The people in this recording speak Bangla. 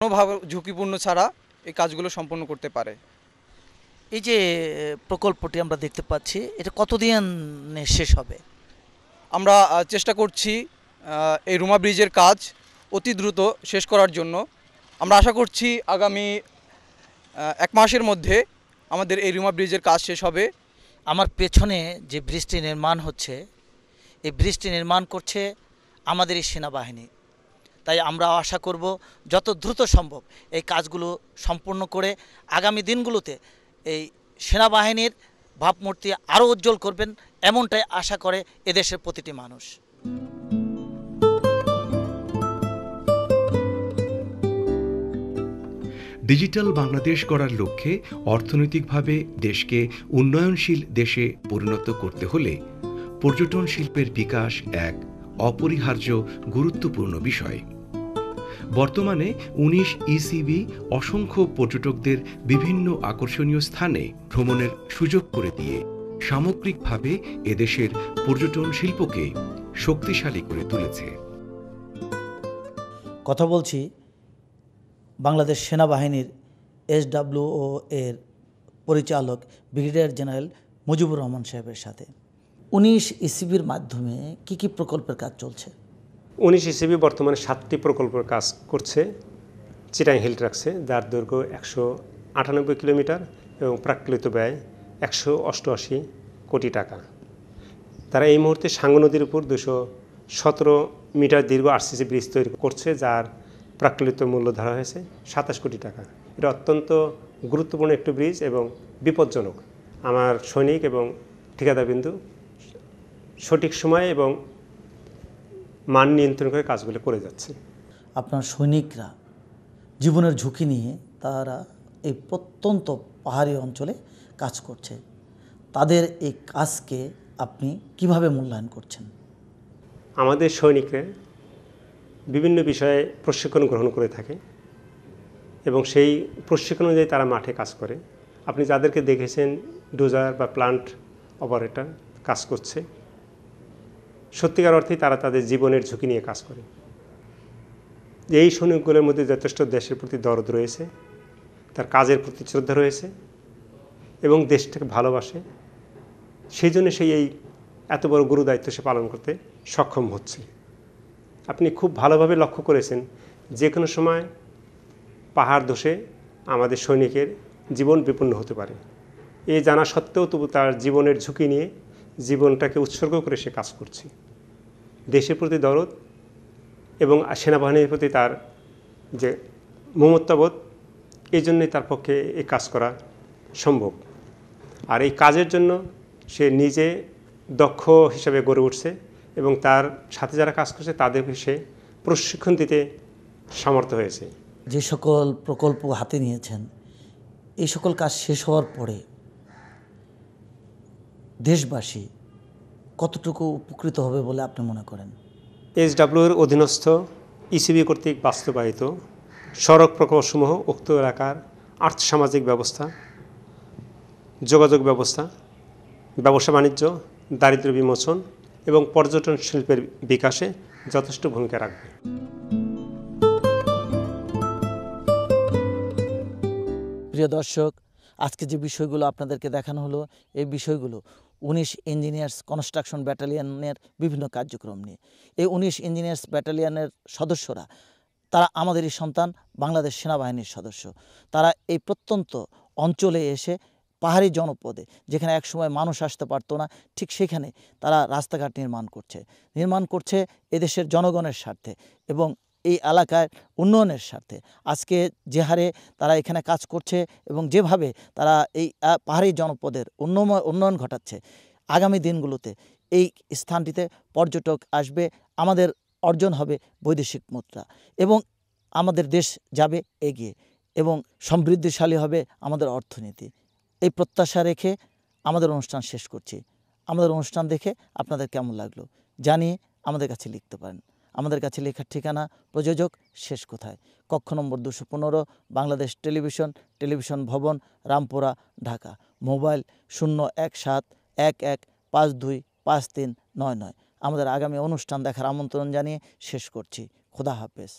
কোনোভাবে ঝুঁকিপূর্ণ ছাড়া এই কাজগুলো সম্পন্ন করতে পারে। এই যে প্রকল্পটি আমরা দেখতে পাচ্ছি, এটা কতদিনে শেষ হবে? আমরা চেষ্টা করছি এই রুমা ব্রিজের কাজ অতি দ্রুত শেষ করার জন্য। আমরা আশা করছি আগামী 1 মাসের মধ্যে আমাদের এই রুমা ব্রিজের কাজ শেষ হবে। আমার পেছনে যে ব্রিজটি নির্মাণ হচ্ছে, এই ব্রিজটি নির্মাণ করছে আমাদের এই সেনাবাহিনী। তাই আমরা আশা করব যত দ্রুত সম্ভব এই কাজগুলো সম্পূর্ণ করে আগামী দিনগুলোতে এই সেনাবাহিনীর ভাবমূর্তি আরও উজ্জ্বল করবেন, এমনটাই আশা করে এদেশের প্রতিটি মানুষ। ডিজিটাল বাংলাদেশ গড়ার লক্ষ্যে অর্থনৈতিকভাবে দেশকে উন্নয়নশীল দেশে পরিণত করতে হলে পর্যটন শিল্পের বিকাশ এক অপরিহার্য গুরুত্বপূর্ণ বিষয়। বর্তমানে ১৯ ইসিবি অসংখ্য পর্যটকদের বিভিন্ন আকর্ষণীয় স্থানে ভ্রমণের সুযোগ করে দিয়ে সামগ্রিকভাবে এদেশের পর্যটন শিল্পকে শক্তিশালী করে তুলেছে। কথা বলছি বাংলাদেশ সেনাবাহিনীর SWO এর পরিচালক ব্রিগেডিয়ার জেনারেল মুজিবুর রহমান সাহেবের সাথে। ১৯ ইসিবির মাধ্যমে কি কি প্রকল্পের কাজ চলছে? ১৯ ইসিবি বর্তমানে ৭টি প্রকল্পের কাজ করছে চিটাং হিল ট্রাক্সে, যার দৈর্ঘ্য ১৯৮ কিলোমিটার এবং প্রাকৃত ব্যয় ১৮৮ কোটি টাকা। তারা এই মুহূর্তে সাঙ্গু নদীর উপর ২১৭ মিটার দীর্ঘ আরসিসি ব্রিজ তৈরি করছে, যার প্রাকৃত মূল্য ধরা হয়েছে ২৭ কোটি টাকা। এটা অত্যন্ত গুরুত্বপূর্ণ একটি ব্রিজ এবং বিপজ্জনক। আমার সৈনিক এবং ঠিকাদারবিন্দু সঠিক সময়ে এবং মান নিয়ন্ত্রণ করে কাজগুলো করে যাচ্ছে। আপনার সৈনিকরা জীবনের ঝুঁকি নিয়ে তারা এই প্রত্যন্ত পাহাড়ি অঞ্চলে কাজ করছে, তাদের এই কাজকে আপনি কিভাবে মূল্যায়ন করছেন? আমাদের সৈনিকরা বিভিন্ন বিষয়ে প্রশিক্ষণ গ্রহণ করে থাকে এবং সেই প্রশিক্ষণ অনুযায়ী তারা মাঠে কাজ করে। আপনি যাদেরকে দেখেছেন ডোজার বা প্লান্ট অপারেটর কাজ করছে, সত্যিকার অর্থেই তারা তাদের জীবনের ঝুঁকি নিয়ে কাজ করে। এই সৈনিকগুলোর মধ্যে যথেষ্ট দেশের প্রতি দরদ রয়েছে, তার কাজের প্রতি শ্রদ্ধা রয়েছে এবং দেশটাকে ভালোবাসে। সেই জন্য সেই এই এত বড় গুরু দায়িত্ব সে পালন করতে সক্ষম হচ্ছে। আপনি খুব ভালোভাবে লক্ষ্য করেছেন, যে কোনো সময় পাহাড় ধসে আমাদের সৈনিকের জীবন বিপন্ন হতে পারে। এই জানা সত্ত্বেও তবু তার জীবনের ঝুঁকি নিয়ে জীবনটাকে উৎসর্গ করে সে কাজ করছে। দেশের প্রতি দরদ এবং সেনাবাহিনীর প্রতি তার যে মমত্ববোধ, এই জন্যই তার পক্ষে এই কাজ করা সম্ভব। আর এই কাজের জন্য সে নিজে দক্ষ হিসাবে গড়ে উঠছে এবং তার সাথে যারা কাজ করছে তাদেরকে সে প্রশিক্ষণ দিতে সমর্থ হয়েছে। যে সকল প্রকল্প হাতে নিয়েছেন, এই সকল কাজ শেষ হওয়ার পরে দেশবাসী কতটুকু উপকৃত হবে বলে আপনি মনে করেন? SWOর অধীনস্থ ইসিবি কর্তৃক বাস্তবায়িত সড়ক প্রকল্পসমূহ উক্ত এলাকার আর্থসামাজিক ব্যবস্থা, যোগাযোগ ব্যবস্থা, ব্যবসা বাণিজ্য, দারিদ্র্য বিমোচন এবং পর্যটন শিল্পের বিকাশে যথেষ্ট ভূমিকা রাখবে। প্রিয় দর্শক, আজকে যে বিষয়গুলো আপনাদেরকে দেখানো হলো, এই বিষয়গুলো ১৯ ইঞ্জিনিয়ার্স কনস্ট্রাকশন ব্যাটালিয়নের বিভিন্ন কার্যক্রম নিয়ে। এই ১৯ ইঞ্জিনিয়ার্স ব্যাটালিয়নের সদস্যরা তারা আমাদেরই সন্তান, বাংলাদেশ সেনাবাহিনীর সদস্য। তারা এই প্রত্যন্ত অঞ্চলে এসে পাহাড়ি জনপদে, যেখানে একসময় মানুষ আসতে পারতো না, ঠিক সেখানে তারা রাস্তাঘাট নির্মাণ করছে এদেশের জনগণের স্বার্থে এবং এই এলাকার উন্নয়নের স্বার্থে। আজকে যে হারে তারা এখানে কাজ করছে এবং যেভাবে তারা এই পাহাড়ি জনপদের উন্নয়ন ঘটাচ্ছে, আগামী দিনগুলোতে এই স্থানটিতে পর্যটক আসবে, আমাদের অর্জন হবে বৈদেশিক মুদ্রা এবং আমাদের দেশ যাবে এগিয়ে এবং সমৃদ্ধিশালী হবে আমাদের অর্থনীতি। এই প্রত্যাশা রেখে আমাদের অনুষ্ঠান শেষ করছি। আমাদের অনুষ্ঠান দেখে আপনাদের কেমন লাগলো জানিয়ে আমাদের কাছে লিখতে পারেন। আমাদের কাছে লেখার ঠিকানা প্রযোজক শেষ কোথায়, কক্ষ নম্বর ২১৫, বাংলাদেশ টেলিভিশন ভবন, রামপুরা, ঢাকা। মোবাইল 01711525399। আমাদের আগামী অনুষ্ঠান দেখার আমন্ত্রণ জানিয়ে শেষ করছি। খোদা হাফেজ।